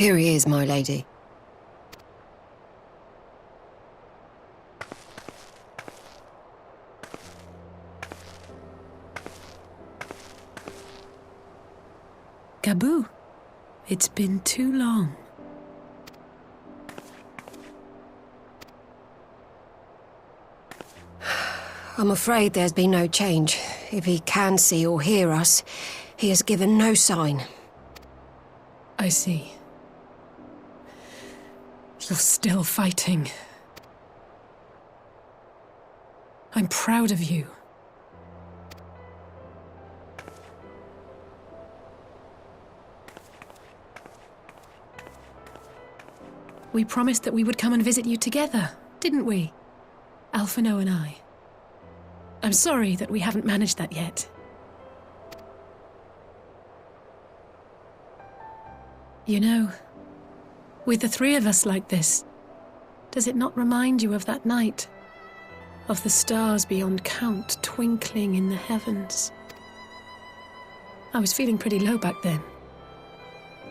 Here he is, my lady. Gabu, it's been too long. I'm afraid there's been no change. If he can see or hear us, he has given no sign. I see. You're still fighting. I'm proud of you. We promised that we would come and visit you together, didn't we? Alphino and I. I'm sorry that we haven't managed that yet. You know, with the three of us like this, does it not remind you of that night? Of the stars beyond count twinkling in the heavens? I was feeling pretty low back then.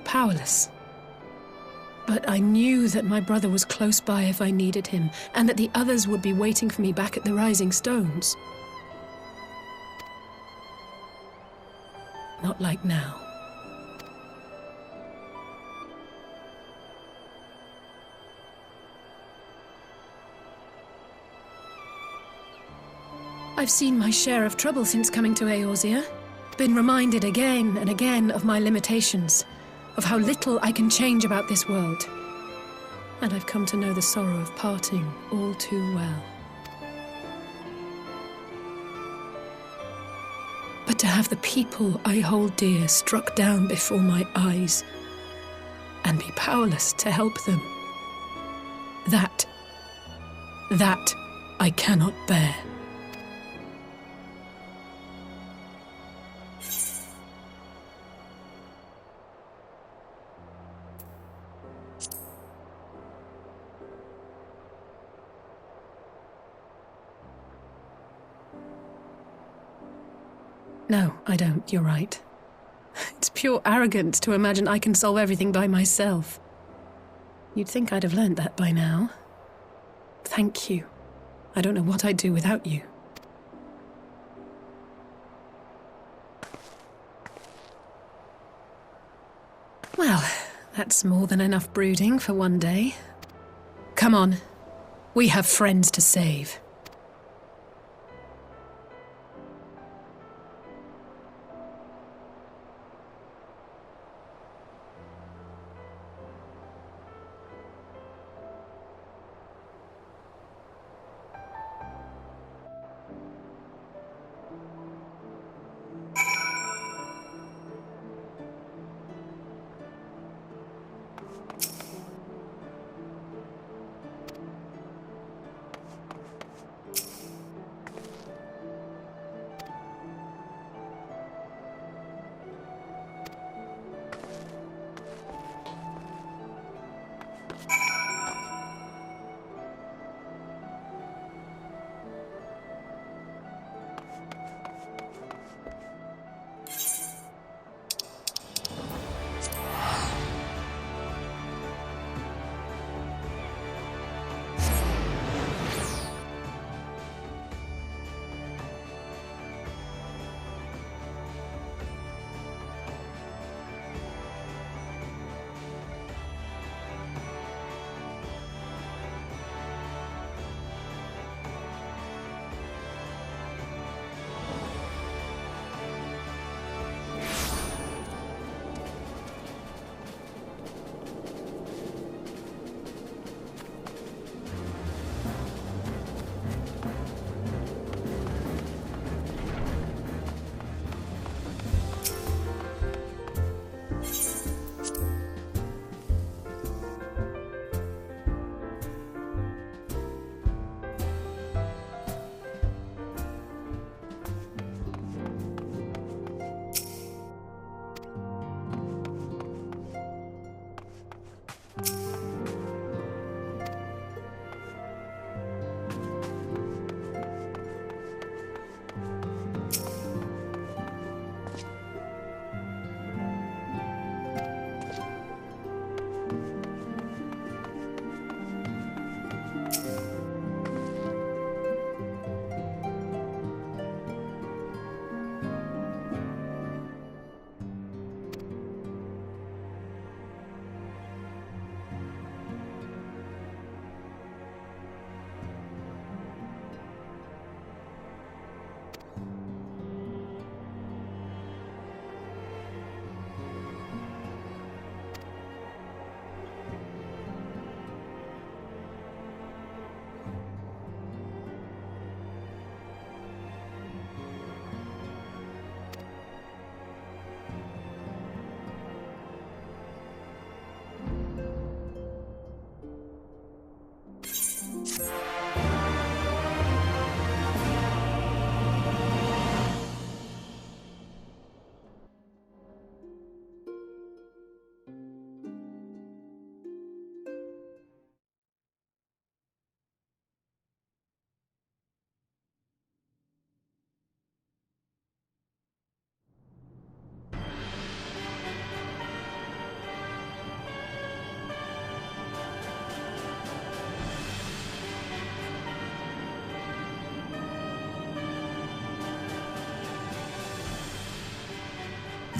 Powerless. But I knew that my brother was close by if I needed him, and that the others would be waiting for me back at the Rising Stones. Not like now. I've seen my share of trouble since coming to Eorzea. Been reminded again and again of my limitations, of how little I can change about this world. And I've come to know the sorrow of parting all too well. But to have the people I hold dear struck down before my eyes, and be powerless to help them, that I cannot bear. No, I don't, you're right. It's pure arrogance to imagine I can solve everything by myself. You'd think I'd have learned that by now. Thank you. I don't know what I'd do without you. Well, that's more than enough brooding for one day. Come on, we have friends to save.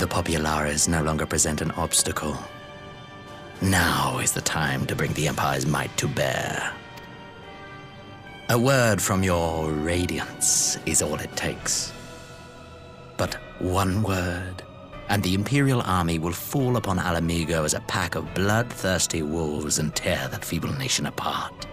The populares no longer present an obstacle. Now is the time to bring the Empire's might to bear. A word from your radiance is all it takes. But one word, and the Imperial army will fall upon Alamigo as a pack of bloodthirsty wolves and tear that feeble nation apart.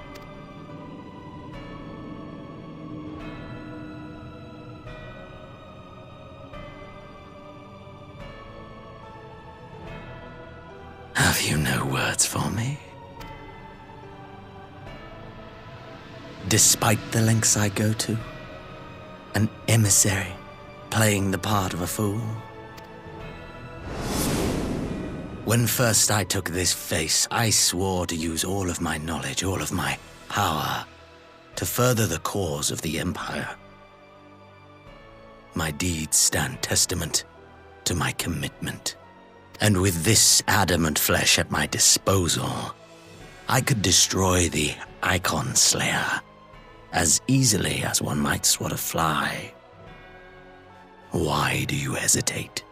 Have you no words for me? Despite the lengths I go to, an emissary playing the part of a fool. When first I took this face, I swore to use all of my knowledge, all of my power, to further the cause of the Empire. My deeds stand testament to my commitment. And with this adamant flesh at my disposal, I could destroy the Icon Slayer as easily as one might swat a fly. Why do you hesitate?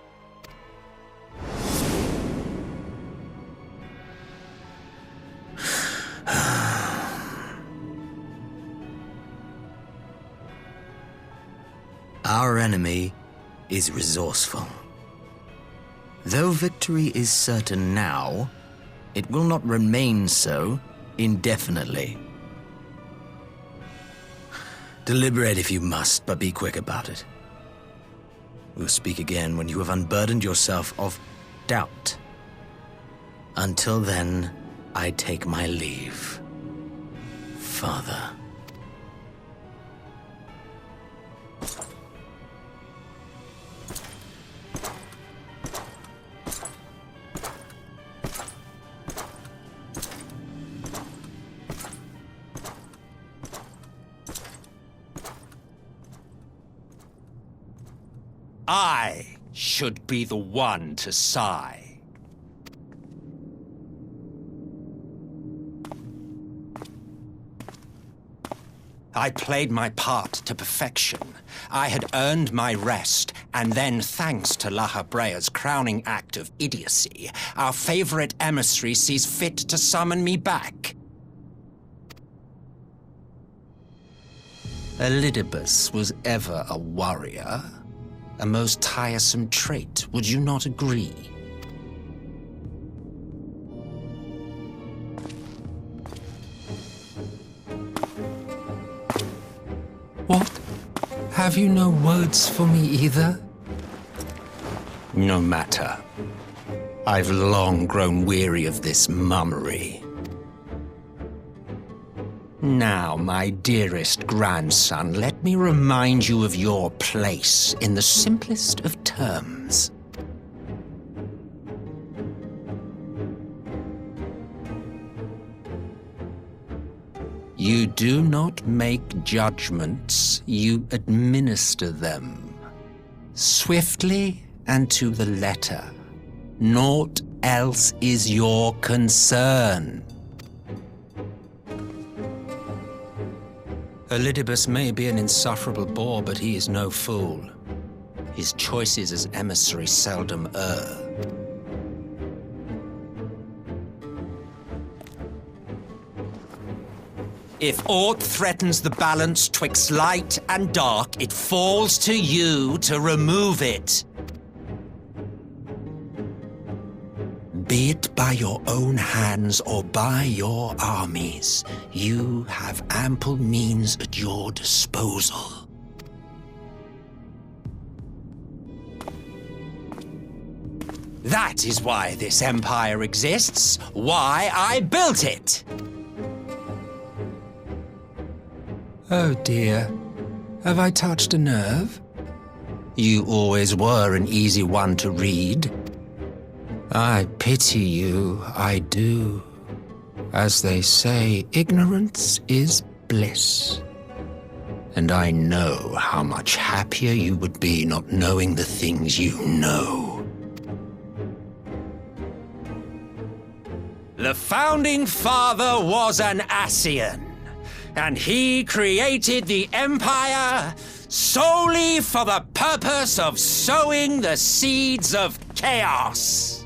Our enemy is resourceful. Though victory is certain now, it will not remain so indefinitely. Deliberate if you must, but be quick about it. We'll speak again when you have unburdened yourself of doubt. Until then, I take my leave, Father. I should be the one to sigh. I played my part to perfection. I had earned my rest, and then, thanks to La Habrea's crowning act of idiocy, our favorite emissary sees fit to summon me back. Elidibus was ever a warrior. A most tiresome trait, would you not agree? What? Have you no words for me either? No matter. I've long grown weary of this mummery. Now, my dearest grandson, let me remind you of your place in the simplest of terms. You do not make judgments, you administer them. Swiftly and to the letter. Naught else is your concern. Elidibus may be an insufferable bore, but he is no fool. His choices as emissary seldom err. If aught threatens the balance twixt light and dark, it falls to you to remove it. Be it by your own hands or by your armies, you have ample means at your disposal. That is why this empire exists, why I built it. Oh dear, have I touched a nerve? You always were an easy one to read. I pity you, I do. As they say, ignorance is bliss. And I know how much happier you would be not knowing the things you know. The founding father was an Ascian, and he created the Empire solely for the purpose of sowing the seeds of chaos.